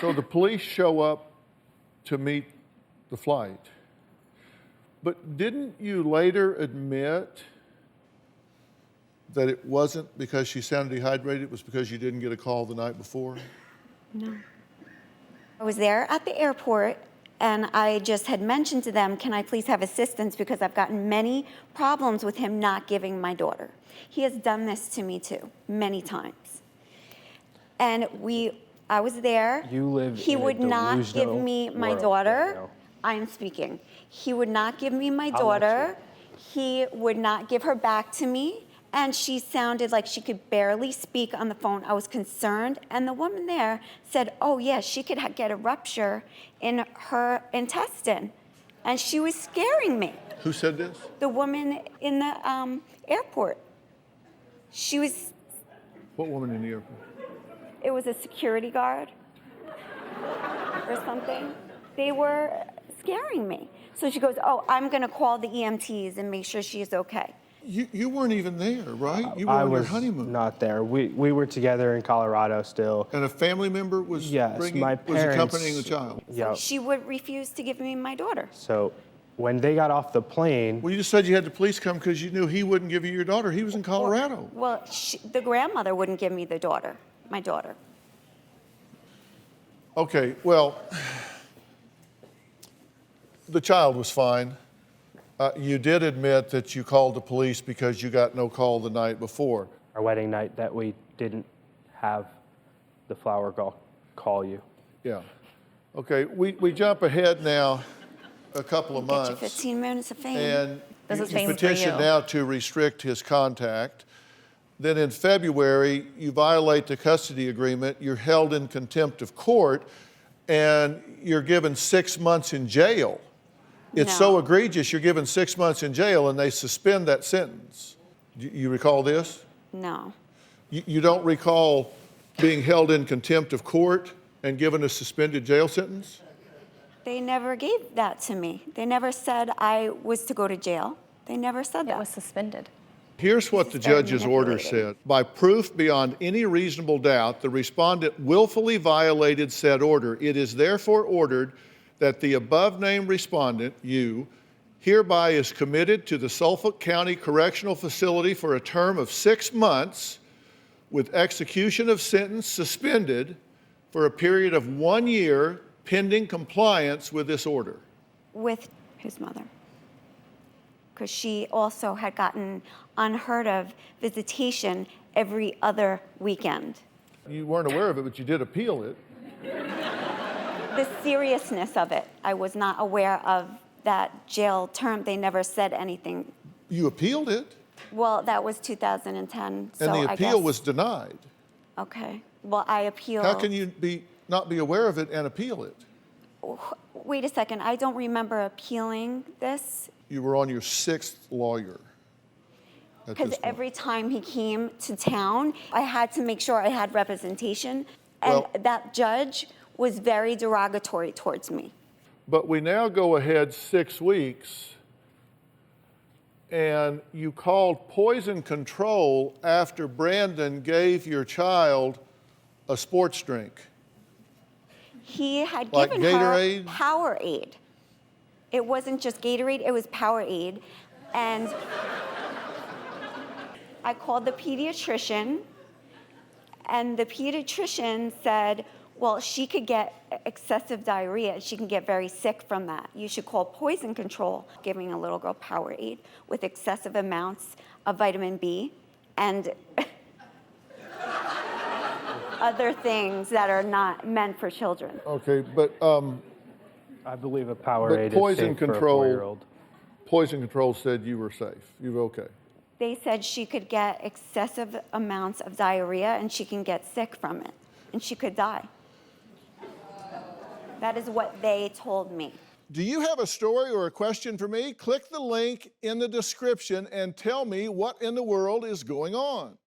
So the police show up to meet the flight. But didn't you later admit that it wasn't because she sounded dehydrated, it was because you didn't get a call the night before? No. I was there at the airport, and I just had mentioned to them, can I please have assistance, because I've gotten many problems with him not giving my daughter. He has done this to me too, many times. And I was there. You live He in a would not give delusional me my world daughter. right now. I am speaking. He would not give me my I'll let daughter. He would not give her back to me. And she sounded like she could barely speak on the phone. I was concerned. And the woman there said, oh, yeah, she could get a rupture in her intestine. And she was scaring me. Who said this? The woman in the airport. She was, What woman in the airport? it was a security guard or something. They were scaring me. So she goes, oh, I'm going to call the EMTs and make sure she's okay. You weren't even there, right? You were I on your was honeymoon. not there. We were together in Colorado still. And a family member was Yes, my parents, accompanying the child. Yeah. She would refuse to give me my daughter. So when they got off the plane, Well, you just said you had the police come because you knew he wouldn't give you your daughter. He was in Colorado. Well, the grandmother wouldn't give me my daughter. Okay, well, the child was fine. You did admit that you called the police because you got no call the night before. our wedding night, that we didn't have the flower girl call you. Yeah. Okay, we jump ahead now a couple of Get months. you 15 minutes of fame. And This is you fame for petition you. now to restrict his contact. Then in February, you violate the custody agreement. You're held in contempt of court, and you're given 6 months in jail. It's No. so egregious, you're given 6 months in jail, and they suspend that sentence. You recall this? No. You don't recall being held in contempt of court and given a suspended jail sentence? They never gave that to me. They never said I was to go to jail. They never said It that. was suspended. Here's what the This is very judge's order manipulated. said. By proof beyond any reasonable doubt, the respondent willfully violated said order. It is therefore ordered that the above-named respondent, you, hereby is committed to the Suffolk County Correctional Facility for a term of 6 months with execution of sentence suspended for a period of 1 year pending compliance with this order. With his mother. Because she also had gotten unheard of visitation every other weekend. You weren't aware of it, but you did appeal it. The seriousness of it, I was not aware of that jail term. They never said anything. You appealed it, Well, that was 2010, so and the I appeal guess. was denied. Okay, well, I appealed. How can you not be aware of it and appeal it? Wait a second, I don't remember appealing this, You were on your 6th lawyer at because this point. every time he came to town, I had to make sure I had representation, and Well- that judge was very derogatory towards me. But we now go ahead 6 weeks, and you called poison control after Brandon gave your child a sports drink. He had Like given Gatorade? her Powerade. It wasn't just Gatorade, it was Powerade. And I called the pediatrician, and the pediatrician said, well, she could get excessive diarrhea. She can get very sick from that. You should call poison control, giving a little girl Powerade with excessive amounts of vitamin B and other things that are not meant for children. Okay, but I believe a Powerade poison is safe control- for a 4-year-old. poison control said you were safe. You were okay. They said she could get excessive amounts of diarrhea and she can get sick from it and she could die. That is what they told me. Do you have a story or a question for me? Click the link in the description and tell me what in the world is going on.